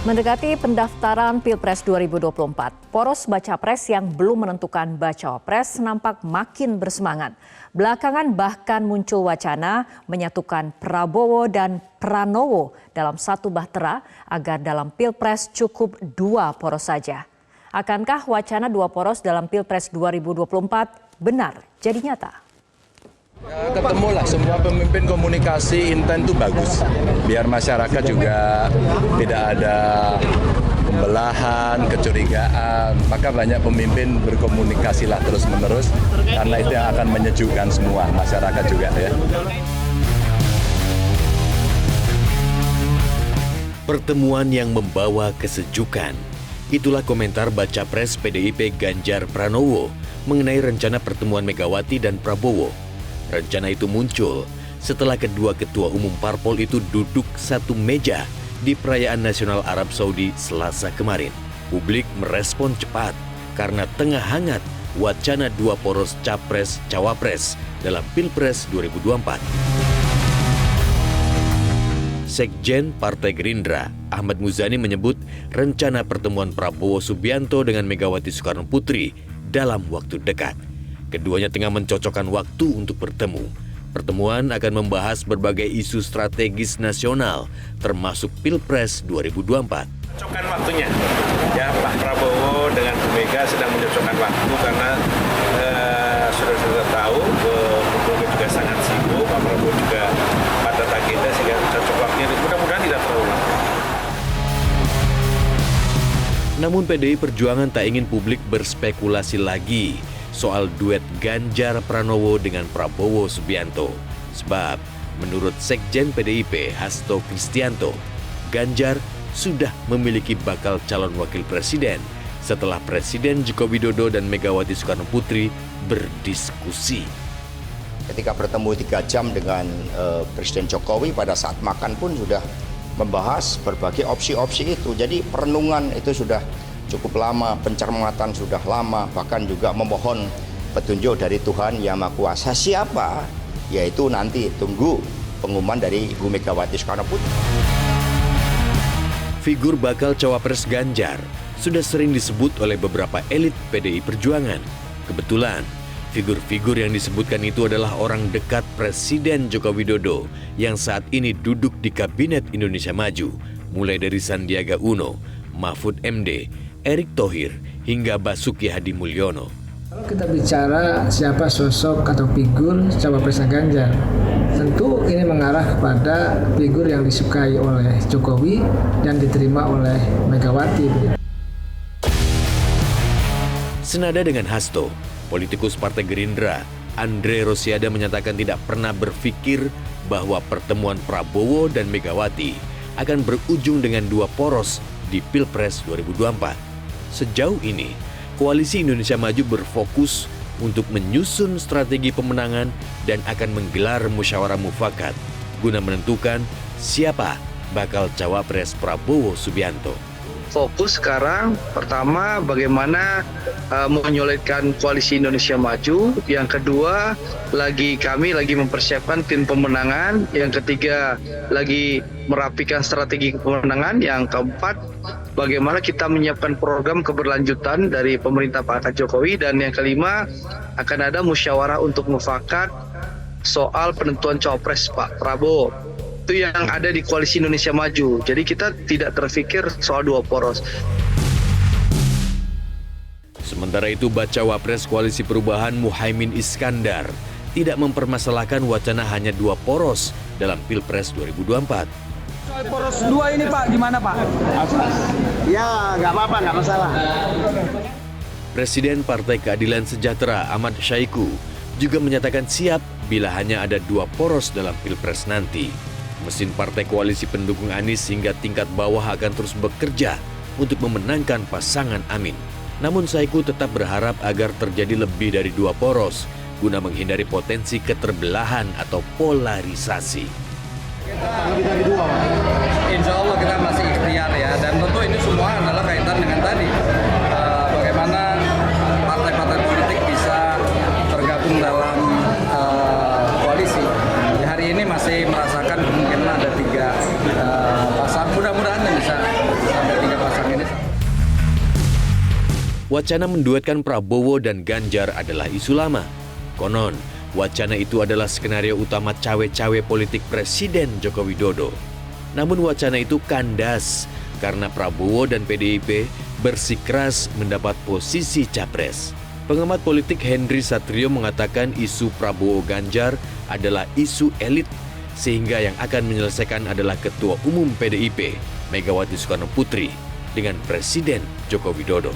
Mendekati pendaftaran Pilpres 2024, poros baca pres yang belum menentukan bacawa pres nampak makin bersemangat. Belakangan bahkan muncul wacana menyatukan Prabowo dan Pranowo dalam satu bahtera agar dalam Pilpres cukup dua poros saja. Akankah wacana dua poros dalam Pilpres 2024 benar jadi nyata? Ya, ketemulah semua pemimpin komunikasi intent itu bagus. Biar masyarakat juga tidak ada pembelahan, kecurigaan. Maka banyak pemimpin berkomunikasilah terus-menerus karena itu yang akan menyejukkan semua masyarakat juga ya. Pertemuan yang membawa kesejukan. Itulah komentar baca pres PDIP Ganjar Pranowo mengenai rencana pertemuan Megawati dan Prabowo. Rencana itu muncul setelah kedua ketua umum parpol itu duduk satu meja di perayaan Nasional Arab Saudi Selasa kemarin. Publik merespon cepat karena tengah hangat wacana dua poros Capres-Cawapres dalam Pilpres 2024. Sekjen Partai Gerindra, Ahmad Muzani menyebut rencana pertemuan Prabowo Subianto dengan Megawati Soekarno Putri dalam waktu dekat. Keduanya tengah mencocokkan waktu untuk bertemu. Pertemuan akan membahas berbagai isu strategis nasional, termasuk Pilpres 2024. Cocokkan waktunya, ya Pak Prabowo dengan Bu Mega sedang mencocokkan waktu karena sudah tahu Bu Mega juga sangat sibuk, Pak Prabowo juga padat agenda sehingga cocok waktunya. Mudah-mudahan tidak terlalu lama. Namun PDI Perjuangan tak ingin publik berspekulasi lagi soal duet Ganjar Pranowo dengan Prabowo Subianto. Sebab menurut Sekjen PDIP Hasto Kristianto, Ganjar sudah memiliki bakal calon wakil presiden setelah Presiden Joko Widodo dan Megawati Soekarno Putri berdiskusi. Ketika bertemu 3 jam dengan Presiden Jokowi, pada saat makan pun sudah membahas berbagai opsi-opsi itu. Jadi perenungan itu sudah cukup lama, pencermatan sudah lama, bahkan juga memohon petunjuk dari Tuhan Yang Maha Kuasa. Siapa? Yaitu nanti tunggu pengumuman dari Ibu Megawati Soekarno Putri. Figur bakal cawapres Ganjar sudah sering disebut oleh beberapa elit PDI Perjuangan. Kebetulan, figur-figur yang disebutkan itu adalah orang dekat Presiden Joko Widodo yang saat ini duduk di Kabinet Indonesia Maju, mulai dari Sandiaga Uno, Mahfud MD, Erick Thohir, hingga Basuki Hadi Mulyono. Kalau kita bicara siapa sosok atau figur cawapresnya Ganjar, tentu ini mengarah kepada figur yang disukai oleh Jokowi dan diterima oleh Megawati. Senada dengan Hasto, politikus Partai Gerindra, Andre Rosiade menyatakan tidak pernah berpikir bahwa pertemuan Prabowo dan Megawati akan berujung dengan dua poros di Pilpres 2024. Sejauh ini, Koalisi Indonesia Maju berfokus untuk menyusun strategi pemenangan dan akan menggelar musyawarah mufakat guna menentukan siapa bakal cawapres Prabowo Subianto. Fokus sekarang pertama bagaimana menyulitkan Koalisi Indonesia Maju. Yang kedua, kami lagi mempersiapkan tim pemenangan. Yang ketiga, lagi merapikan strategi pemenangan. Yang keempat, bagaimana kita menyiapkan program keberlanjutan dari pemerintah Pak Jokowi. Dan yang kelima, akan ada musyawarah untuk mufakat soal penentuan cawapres Pak Prabowo. Itu yang ada di Koalisi Indonesia Maju. Jadi kita tidak terfikir soal dua poros. Sementara itu, bacawa pres Koalisi Perubahan Muhaimin Iskandar tidak mempermasalahkan wacana hanya dua poros dalam Pilpres 2024. Soal poros dua ini Pak, gimana Pak? Ya, nggak apa-apa, nggak masalah. Presiden Partai Keadilan Sejahtera Ahmad Syaiqo juga menyatakan siap bila hanya ada dua poros dalam Pilpres nanti. Mesin partai koalisi pendukung Anies hingga tingkat bawah akan terus bekerja untuk memenangkan pasangan Amin. Namun Syaiqo tetap berharap agar terjadi lebih dari dua poros guna menghindari potensi keterbelahan atau polarisasi. Insya Allah kita masih ikhtiar ya, dan tentu ini semua adalah kaitan dengan tadi bagaimana partai-partai politik bisa tergabung dalam koalisi. Hari ini masih merasakan kemungkinan ada 3 pasang, mudah-mudahan bisa sampai 3 pasang ini. Wacana menduetkan Prabowo dan Ganjar adalah isu lama. Konon, wacana itu adalah skenario utama cawe-cawe politik Presiden Joko Widodo. Namun wacana itu kandas karena Prabowo dan PDIP bersikeras mendapat posisi capres. Pengamat politik Henry Satrio mengatakan isu Prabowo Ganjar adalah isu elit, sehingga yang akan menyelesaikan adalah Ketua Umum PDIP, Megawati Soekarno Putri, dengan Presiden Joko Widodo.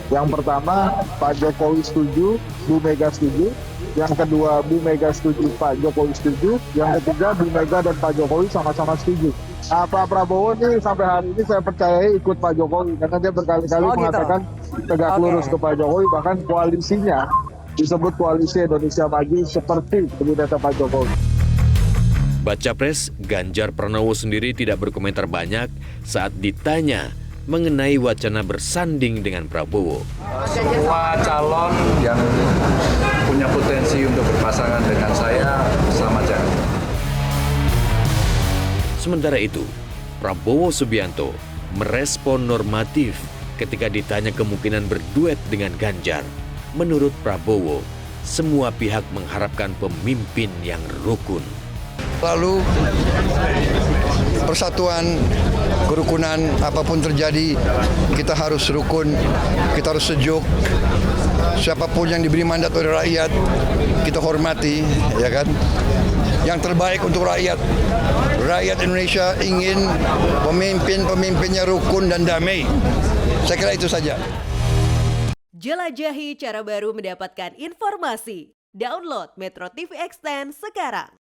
Yang pertama, Pak Jokowi setuju, Bu Mega setuju. Yang kedua, Bu Mega setuju, Pak Jokowi setuju. Yang ketiga, Bu Mega dan Pak Jokowi sama-sama setuju. Pak Prabowo nih sampai hari ini saya percaya ikut Pak Jokowi karena dia berkali-kali mengatakan tegak lurus ke Pak Jokowi, bahkan koalisinya disebut Koalisi Indonesia Maju seperti kabinet Pak Jokowi. Baca pres, Ganjar Pranowo sendiri tidak berkomentar banyak saat ditanya mengenai wacana bersanding dengan Prabowo. Semua calon yang punya potensi untuk berpasangan dengan saya sama aja. Sementara itu, Prabowo Subianto merespon normatif ketika ditanya kemungkinan berduet dengan Ganjar. Menurut Prabowo, semua pihak mengharapkan pemimpin yang rukun. Lalu persatuan, kerukunan, apapun terjadi, kita harus rukun, kita harus sejuk. Siapapun yang diberi mandat oleh rakyat, kita hormati, ya kan? Yang terbaik untuk rakyat. Rakyat Indonesia ingin pemimpinnya rukun dan damai. Saya kira itu saja. Jelajahi cara baru mendapatkan informasi. Download Metro TV Extend sekarang.